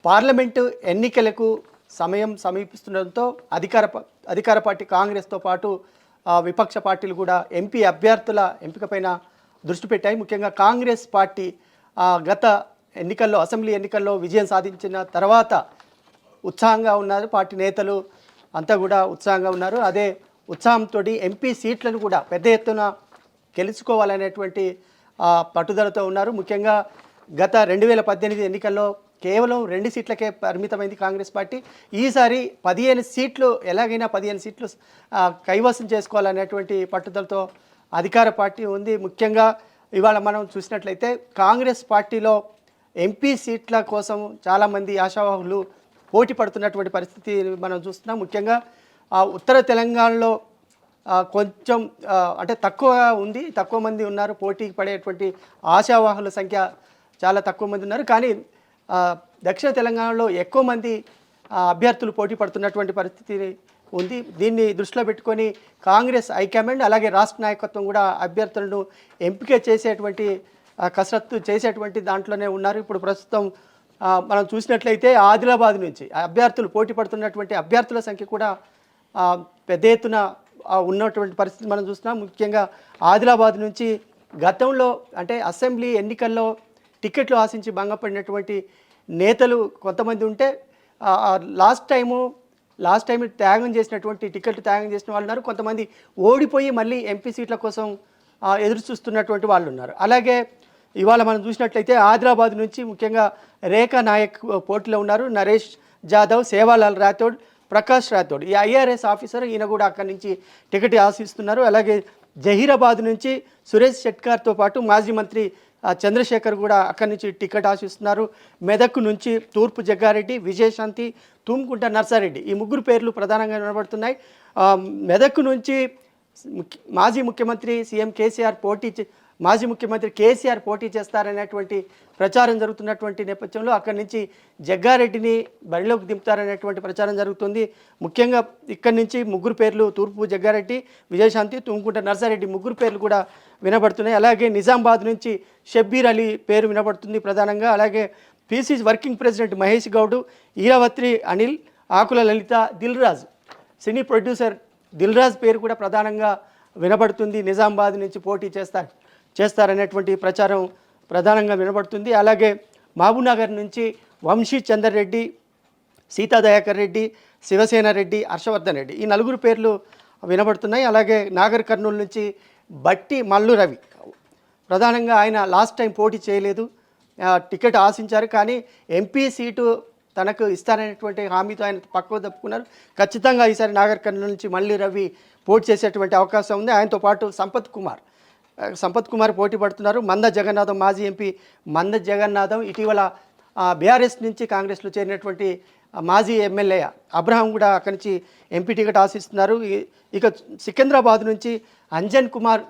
Parliament ఎన్నికలకు సమయం సమీపిస్తుండడంతో అధికార పార్టీ కాంగ్రెస్తో పాటు విపక్ష పార్టీలు కూడా ఎంపీ అభ్యర్థుల ఎంపికపైన దృష్టి పెట్టాయి. ముఖ్యంగా కాంగ్రెస్ పార్టీ గత ఎన్నికల్లో అసెంబ్లీ ఎన్నికల్లో విజయం సాధించిన తర్వాత ఉత్సాహంగా ఉన్నారు. పార్టీ నేతలు అంతా కూడా ఉత్సాహంగా ఉన్నారు. అదే ఉత్సాహంతో ఎంపీ సీట్లను కూడా పెద్ద ఎత్తున గెలుచుకోవాలనేటువంటి పట్టుదలతో ఉన్నారు. ముఖ్యంగా గత 2018 ఎన్నికల్లో కేవలం 2 సీట్లకే పరిమితమైంది కాంగ్రెస్ పార్టీ. ఈసారి 15 సీట్లు, ఎలాగైనా 15 సీట్లు కైవసం చేసుకోవాలనేటువంటి పట్టుదలతో అధికార పార్టీ ఉంది. ముఖ్యంగా ఇవాళ మనం చూసినట్లయితే కాంగ్రెస్ పార్టీలో ఎంపీ సీట్ల కోసం చాలామంది ఆశావాహులు పోటీ పడుతున్నటువంటి పరిస్థితి మనం చూస్తున్నాం. ముఖ్యంగా ఉత్తర తెలంగాణలో కొంచెం అంటే తక్కువ మంది ఉన్నారు. పోటీకి పడేటువంటి ఆశావాహుల సంఖ్య చాలా తక్కువ మంది ఉన్నారు. కానీ దక్షిణ తెలంగాణలో ఎక్కువ మంది అభ్యర్థులు పోటీ పడుతున్నటువంటి పరిస్థితి ఉంది. దీన్ని దృష్టిలో పెట్టుకొని కాంగ్రెస్ హైకమాండ్ అలాగే రాష్ట్ర నాయకత్వం కూడా అభ్యర్థులను ఎంపిక చేసేటువంటి కసరత్తు చేసేటువంటి దాంట్లోనే ఉన్నారు. ఇప్పుడు ప్రస్తుతం మనం చూసినట్లయితే ఆదిలాబాద్ నుంచి అభ్యర్థులు పోటీ పడుతున్నటువంటి అభ్యర్థుల సంఖ్య కూడా పెద్ద ఎత్తున ఉన్నటువంటి పరిస్థితి మనం చూస్తున్నాం. ముఖ్యంగా ఆదిలాబాద్ నుంచి గతంలో అంటే అసెంబ్లీ ఎన్నికల్లో టికెట్లు ఆశించి భంగపడినటువంటి నేతలు కొంతమంది ఉంటే లాస్ట్ టైం త్యాగం చేసినటువంటి టికెట్లు త్యాగం చేసిన వాళ్ళు ఉన్నారు. కొంతమంది ఓడిపోయి మళ్ళీ ఎంపీ సీట్ల కోసం ఎదురు చూస్తున్నటువంటి వాళ్ళు ఉన్నారు. అలాగే ఇవాళ మనం చూసినట్లయితే ఆదిలాబాద్ నుంచి ముఖ్యంగా రేఖా నాయక్ పోటీలో ఉన్నారు. నరేష్ జాదవ్, సేవాలాల్ రాథోడ్, ప్రకాష్ రాథోడ్, ఈ ఐఆర్ఎస్ ఆఫీసర్, ఈయన కూడా అక్కడి నుంచి టికెట్ ఆశిస్తున్నారు. అలాగే జహీరాబాద్ నుంచి సురేష్ షెట్కార్తో పాటు మాజీ మంత్రి చంద్రశేఖర్ కూడా అక్కడి నుంచి టికెట్ ఆశిస్తున్నారు. మెదక్ నుంచి తూర్పు జగ్గారెడ్డి, విజయశాంతి, తుమ్కుంట నర్సారెడ్డి, ఈ ముగ్గురు పేర్లు ప్రధానంగా వినబడుతున్నాయి. మెదక్ నుంచి మాజీ ముఖ్యమంత్రి మాజీ ముఖ్యమంత్రి కేసీఆర్ పోటీ చేస్తారనేటువంటి ప్రచారం జరుగుతున్నటువంటి నేపథ్యంలో అక్కడి నుంచి జగ్గారెడ్డిని బరిలోకి దింపుతారనేటువంటి ప్రచారం జరుగుతుంది. ముఖ్యంగా ఇక్కడి నుంచి ముగ్గురు పేర్లు, తూర్పు జగ్గారెడ్డి, విజయశాంతి, తుమ్కుంట నర్సారెడ్డి, ముగ్గురు పేర్లు కూడా వినబడుతున్నాయి. అలాగే నిజామాబాద్ నుంచి షబ్బీర్ అలీ పేరు వినబడుతుంది ప్రధానంగా. అలాగే PCC working president Mahesh Goud, Eravathri Anil, Akula Lalitha, Dilraj, cine producer Dilraj పేరు కూడా ప్రధానంగా వినబడుతుంది. నిజామాబాద్ నుంచి పోటీ చేస్తారనేటువంటి ప్రచారం ప్రధానంగా వినబడుతుంది. అలాగే మహబూబ్నగర్ నుంచి వంశీ చందర్ రెడ్డి, సీతాదయాకర్ రెడ్డి, శివసేన రెడ్డి, హర్షవర్ధన్ రెడ్డి, ఈ నలుగురు పేర్లు వినబడుతున్నాయి. అలాగే నాగర్ కర్నూలు నుంచి బట్టి మల్లు రవి, ప్రధానంగా ఆయన లాస్ట్ టైం పోటీ చేయలేదు, టికెట్ ఆశించారు. కానీ ఎంపీ సీటు తనకు ఇస్తారనేటువంటి హామీతో ఆయన పక్కకు తప్పుకున్నారు. ఖచ్చితంగా ఈసారి నాగర్ కర్నూలు నుంచి మల్లు రవి పోటీ చేసేటువంటి అవకాశం ఉంది. ఆయనతో పాటు సంపత్ కుమార్ పోటీ పడుతున్నారు. మంద జగన్నాథం, మాజీ ఎంపీ మంద జగన్నాథం, ఇటీవల బీఆర్ఎస్ నుంచి కాంగ్రెస్లో చేరినటువంటి మాజీ ఎమ్మెల్యే అబ్రహాం కూడా అక్కడి నుంచి ఎంపీ టికెట్ ఆశిస్తున్నారు. ఇక సికింద్రాబాద్ నుంచి అంజన్ కుమార్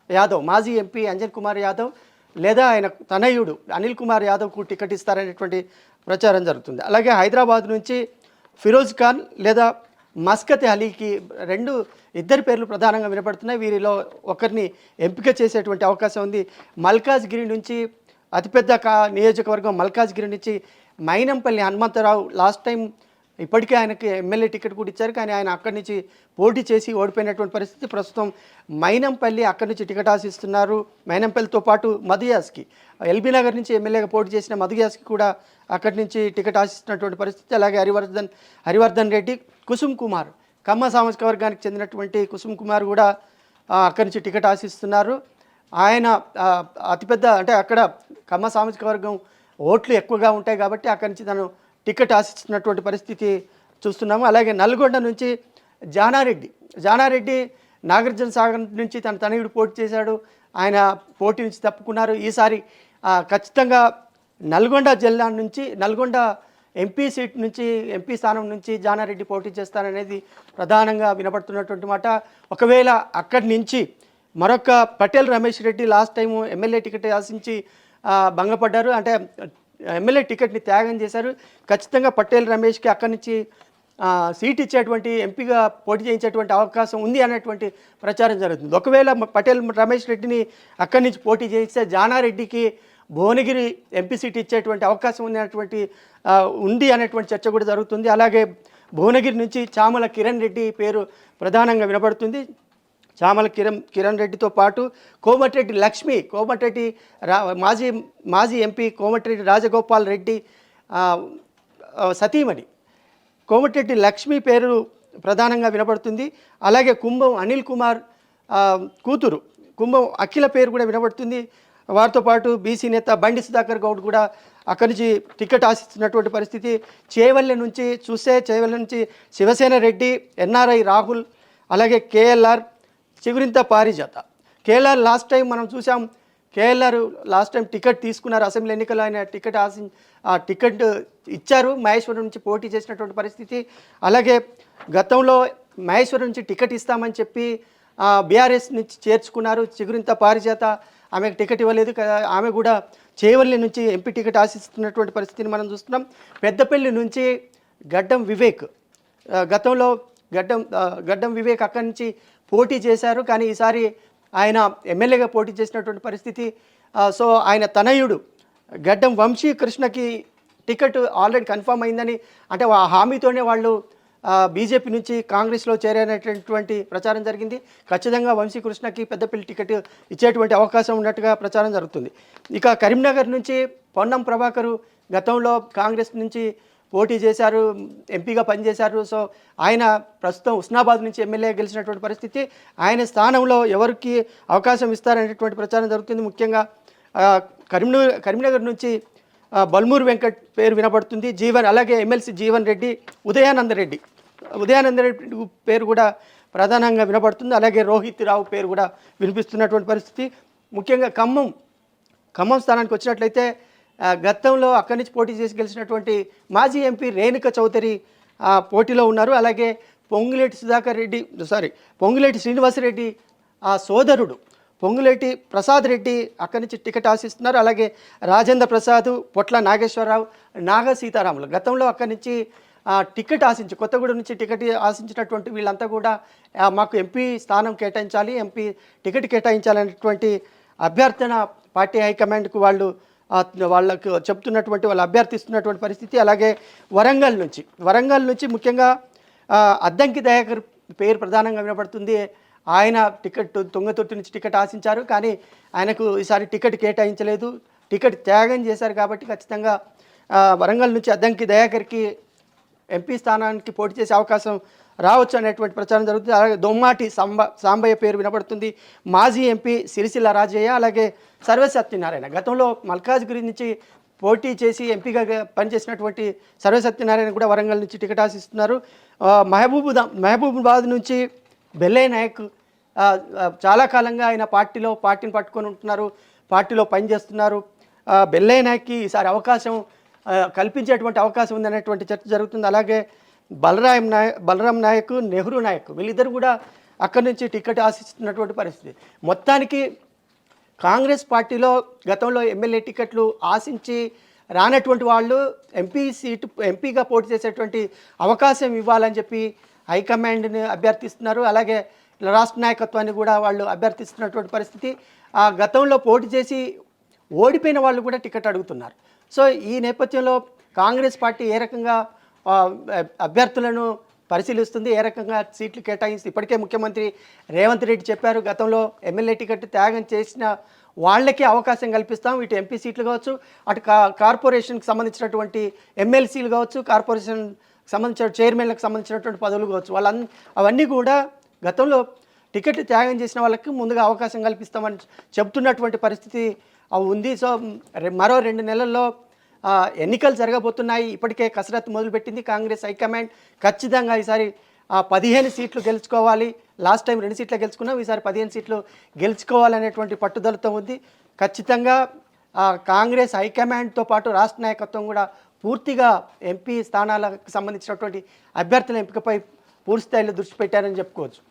యాదవ్, మాజీ ఎంపీ అంజన్ కుమార్ యాదవ్ లేదా ఆయన తనయుడు అనిల్ కుమార్ యాదవ్కు టికెట్ ఇస్తారనేటువంటి ప్రచారం జరుగుతుంది. అలాగే హైదరాబాద్ నుంచి ఫిరోజ్ ఖాన్ లేదా మస్కత్ అలీకి ఇద్దరు పేర్లు ప్రధానంగా వినపడుతున్నాయి. వీరిలో ఒకరిని ఎంపిక చేసేటువంటి అవకాశం ఉంది. మల్కాజ్గిరి నుంచి అతిపెద్ద నియోజకవర్గం మల్కాజ్గిరి నుంచి మైనంపల్లి హనుమంతరావు లాస్ట్ టైం ఇప్పటికే ఆయనకి ఎమ్మెల్యే టికెట్ కూడా ఇచ్చారు. కానీ ఆయన అక్కడి నుంచి పోటీ చేసి ఓడిపోయినటువంటి పరిస్థితి. ప్రస్తుతం మైనంపల్లి అక్కడి నుంచి టికెట్ ఆశిస్తున్నారు. మైనంపల్లితో పాటు మధుయాస్కి, ఎల్బీ నగర్ నుంచి ఎమ్మెల్యేగా పోటీ చేసిన మధుయాస్కి కూడా అక్కడి నుంచి టికెట్ ఆశిస్తున్నటువంటి పరిస్థితి. అలాగే హరివర్ధన్ రెడ్డి, కుసుమ్ కుమార్, కమ్మ సామాజిక వర్గానికి చెందినటువంటి కుసుమ్ కుమార్ కూడా అక్కడి నుంచి టికెట్ ఆశిస్తున్నారు. ఆయన అతిపెద్ద అంటే అక్కడ కమ్మ సామాజిక వర్గం ఓట్లు ఎక్కువగా ఉంటాయి కాబట్టి అక్కడి నుంచి తను టికెట్ ఆశిస్తున్నటువంటి పరిస్థితి చూస్తున్నాము. అలాగే నల్గొండ నుంచి జానారెడ్డి నాగార్జున సాగర్ నుంచి తన తనయుడు పోటీ చేశాడు. ఆయన పోటీ నుంచి తప్పుకున్నారు. ఈసారి ఖచ్చితంగా నల్గొండ ఎంపీ సీట్ నుంచి, ఎంపీ స్థానం నుంచి జానారెడ్డి పోటీ చేస్తారనేది ప్రధానంగా వినపడుతున్నటువంటి మాట. ఒకవేళ అక్కడి నుంచి మరొక Patel Ramesh Reddy last time MLA ticket ఆశించి భంగపడ్డారు, అంటే ఎమ్మెల్యే టికెట్ని త్యాగం చేశారు. ఖచ్చితంగా పటేల్ రమేష్కి అక్కడి నుంచి సీట్ ఇచ్చేటువంటి, ఎంపీగా పోటీ చేయించేటువంటి అవకాశం ఉంది అనేటువంటి ప్రచారం జరుగుతుంది. ఒకవేళ పటేల్ రమేష్ రెడ్డిని అక్కడి నుంచి పోటీ చేయిస్తే జానారెడ్డికి భువనగిరి ఎంపీ సీట్ ఇచ్చేటువంటి అవకాశం ఉంది అనేటువంటి చర్చ కూడా జరుగుతుంది. అలాగే భువనగిరి నుంచి చామల కిరణ్ రెడ్డి పేరు ప్రధానంగా వినబడుతుంది. చామల కిరణ్ రెడ్డితో పాటు కోమటిరెడ్డి లక్ష్మి, మాజీ ఎంపీ కోమటిరెడ్డి రాజగోపాల్ రెడ్డి సతీమణి కోమటిరెడ్డి లక్ష్మి పేరు ప్రధానంగా వినబడుతుంది. అలాగే కుంభం అనిల్ కుమార్ కూతురు కుంభం అఖిల పేరు కూడా వినబడుతుంది. వారితో పాటు బీసీ నేత బండి సుధాకర్ గౌడ్ కూడా అక్కడి నుంచి టికెట్ ఆశిస్తున్నటువంటి పరిస్థితి. చేవెళ్ళ నుంచి శివసేన రెడ్డి, ఎన్ఆర్ఐ రాహుల్, అలాగే కేఎల్ఆర్, చిగురింత పారిజాత. కేఎల్ఆర్ లాస్ట్ టైం మనం చూసాం, లాస్ట్ టైం టికెట్ తీసుకున్నారు. అసెంబ్లీ ఎన్నికల్లో ఆయన టికెట్ ఇచ్చారు. మహేశ్వరం నుంచి పోటీ చేసినటువంటి పరిస్థితి. అలాగే గతంలో మహేశ్వరం నుంచి టికెట్ ఇస్తామని చెప్పి బీఆర్ఎస్ నుంచి చేర్చుకున్నారు. చిగురింత పారిజాత ఆమెకు టికెట్ ఇవ్వలేదు. ఆమె కూడా చేవల్లి నుంచి ఎంపీ టికెట్ ఆశిస్తున్నటువంటి పరిస్థితిని మనం చూస్తున్నాం. పెద్దపల్లి నుంచి గడ్డం వివేక్, గతంలో గడ్డం వివేక్ అక్కడి నుంచి పోటీ చేశారు. కానీ ఈసారి ఆయన ఎమ్మెల్యేగా పోటీ చేసినటువంటి పరిస్థితి. సో ఆయన తనయుడు గడ్డం వంశీకృష్ణకి టికెట్ ఆల్రెడీ కన్ఫర్మ్ అయిందని, అంటే ఆ హామీతోనే వాళ్ళు బీజేపీ నుంచి కాంగ్రెస్లో చేరేటటువంటి ప్రచారం జరిగింది. ఖచ్చితంగా వంశీకృష్ణకి పెద్దపల్లి టికెట్ ఇచ్చేటువంటి అవకాశం ఉన్నట్టుగా ప్రచారం జరుగుతుంది. ఇక కరీంనగర్ నుంచి పొన్నం ప్రభాకరు గతంలో కాంగ్రెస్ నుంచి పోటీ చేశారు, ఎంపీగా పనిచేశారు. సో ఆయన ప్రస్తుతం హుస్నాబాద్ నుంచి ఎమ్మెల్యే గెలిచినటువంటి పరిస్థితి. ఆయన స్థానంలో ఎవరికి అవకాశం ఇస్తారనేటువంటి ప్రచారం జరుగుతుంది. ముఖ్యంగా కరీంనగర్ నుంచి బల్మూరు వెంకట్ పేరు వినపడుతుంది. అలాగే ఎమ్మెల్సీ జీవన్ రెడ్డి, ఉదయానంద రెడ్డి పేరు కూడా ప్రధానంగా వినపడుతుంది. అలాగే రోహిత్ రావు పేరు కూడా వినిపిస్తున్నటువంటి పరిస్థితి. ముఖ్యంగా ఖమ్మం స్థానానికి వచ్చినట్లయితే గతంలో అక్కడి నుంచి పోటీ చేసి గెలిచినటువంటి మాజీ ఎంపీ రేణుక చౌదరి పోటీలో ఉన్నారు. అలాగే పొంగులేటి శ్రీనివాసరెడ్డి సోదరుడు పొంగులేటి ప్రసాద్ రెడ్డి అక్కడి నుంచి టికెట్ ఆశిస్తున్నారు. అలాగే రాజేంద్ర ప్రసాద్, పొట్ల నాగేశ్వరరావు, నాగ సీతారాములు గతంలో అక్కడి నుంచి టికెట్ కొత్తగూడెం నుంచి టికెట్ ఆశించినటువంటి వీళ్ళంతా కూడా మాకు ఎంపీ స్థానం కేటాయించాలి, ఎంపీ టికెట్ కేటాయించాలనేటువంటి అభ్యర్థన పార్టీ హైకమాండ్కు వాళ్ళకు చెప్తున్నటువంటి, వాళ్ళు అభ్యర్థిస్తున్నటువంటి పరిస్థితి. అలాగే వరంగల్ నుంచి ముఖ్యంగా అద్దంకి దయాకర్ పేరు ప్రధానంగా వినపడుతుంది. ఆయన తుంగతుర్తి నుంచి టికెట్ ఆశించారు, కానీ ఆయనకు ఈసారి టికెట్ కేటాయించలేదు, టికెట్ త్యాగం చేశారు. కాబట్టి ఖచ్చితంగా వరంగల్ నుంచి అద్దంకి దయాకర్కి ఎంపీ స్థానానికి పోటీ చేసే అవకాశం రావచ్చు అనేటువంటి ప్రచారం జరుగుతుంది. అలాగే దొమ్మాటి సాంబయ్య పేరు వినపడుతుంది. మాజీ ఎంపీ సిరిసిల్ల రాజయ్య, అలాగే సర్వే సత్యనారాయణ గతంలో మల్కాజ్గిరి నుంచి పోటీ చేసి ఎంపీగా పనిచేసినటువంటి సర్వే సత్యనారాయణ కూడా వరంగల్ నుంచి టికెట్ ఆశిస్తున్నారు. మహబూబాబాద్ నుంచి బెల్లయ్య నాయక్ చాలా కాలంగా ఆయన పార్టీని పట్టుకొని ఉంటున్నారు, పార్టీలో పనిచేస్తున్నారు. బెల్లయ్య నాయక్కి ఈసారి అవకాశం కల్పించేటువంటి అవకాశం ఉందనేటువంటి చర్చ జరుగుతుంది. అలాగే బలరాం నాయక్, నెహ్రూ నాయక్ వీళ్ళిద్దరు కూడా అక్కడి నుంచి టికెట్ ఆశిస్తున్నటువంటి పరిస్థితి. మొత్తానికి కాంగ్రెస్ పార్టీలో గతంలో ఎమ్మెల్యే టికెట్లు ఆశించి రానటువంటి వాళ్ళు ఎంపీగా పోటీ చేసేటువంటి అవకాశం ఇవ్వాలని చెప్పి హైకమాండ్ని అభ్యర్థిస్తున్నారు. అలాగే రాష్ట్ర నాయకత్వాన్ని కూడా వాళ్ళు అభ్యర్థిస్తున్నటువంటి పరిస్థితి. గతంలో పోటీ చేసి ఓడిపోయిన వాళ్ళు కూడా టికెట్ అడుగుతున్నారు. సో ఈ నేపథ్యంలో కాంగ్రెస్ పార్టీ ఏ రకంగా అభ్యర్థులను పరిశీలిస్తుంది, ఏ రకంగా సీట్లు కేటాయిస్తుంది. ఇప్పటికే ముఖ్యమంత్రి రేవంత్ రెడ్డి చెప్పారు, గతంలో ఎమ్మెల్యే టికెట్ త్యాగం చేసిన వాళ్ళకే అవకాశం కల్పిస్తాం. ఇటు ఎంపీ సీట్లు కావచ్చు, అటు కార్పొరేషన్కి సంబంధించినటువంటి ఎమ్మెల్సీలు కావచ్చు, కార్పొరేషన్ సంబంధించిన చైర్మన్లకు సంబంధించినటువంటి పదవులు కావచ్చు, అవన్నీ కూడా గతంలో టికెట్ త్యాగం చేసిన వాళ్ళకి ముందుగా అవకాశం కల్పిస్తామని చెప్తున్నటువంటి పరిస్థితి ఉంది. సో మరో 2 నెలల్లో ఎన్నికలు జరగబోతున్నాయి. ఇప్పటికే కసరత్తు మొదలుపెట్టింది కాంగ్రెస్ హైకమాండ్. ఖచ్చితంగా ఈసారి 15 సీట్లు గెలుచుకోవాలి. లాస్ట్ టైం 2 సీట్లు గెలుచుకున్నాం, ఈసారి 15 సీట్లు గెలుచుకోవాలనేటువంటి పట్టుదలతో ఉంది. ఖచ్చితంగా కాంగ్రెస్ హైకమాండ్తో పాటు రాష్ట్ర నాయకత్వం కూడా పూర్తిగా ఎంపీ స్థానాలకు సంబంధించినటువంటి అభ్యర్థుల ఎంపికపై పూర్తి స్థాయిలో దృష్టి పెట్టారని చెప్పుకోవచ్చు.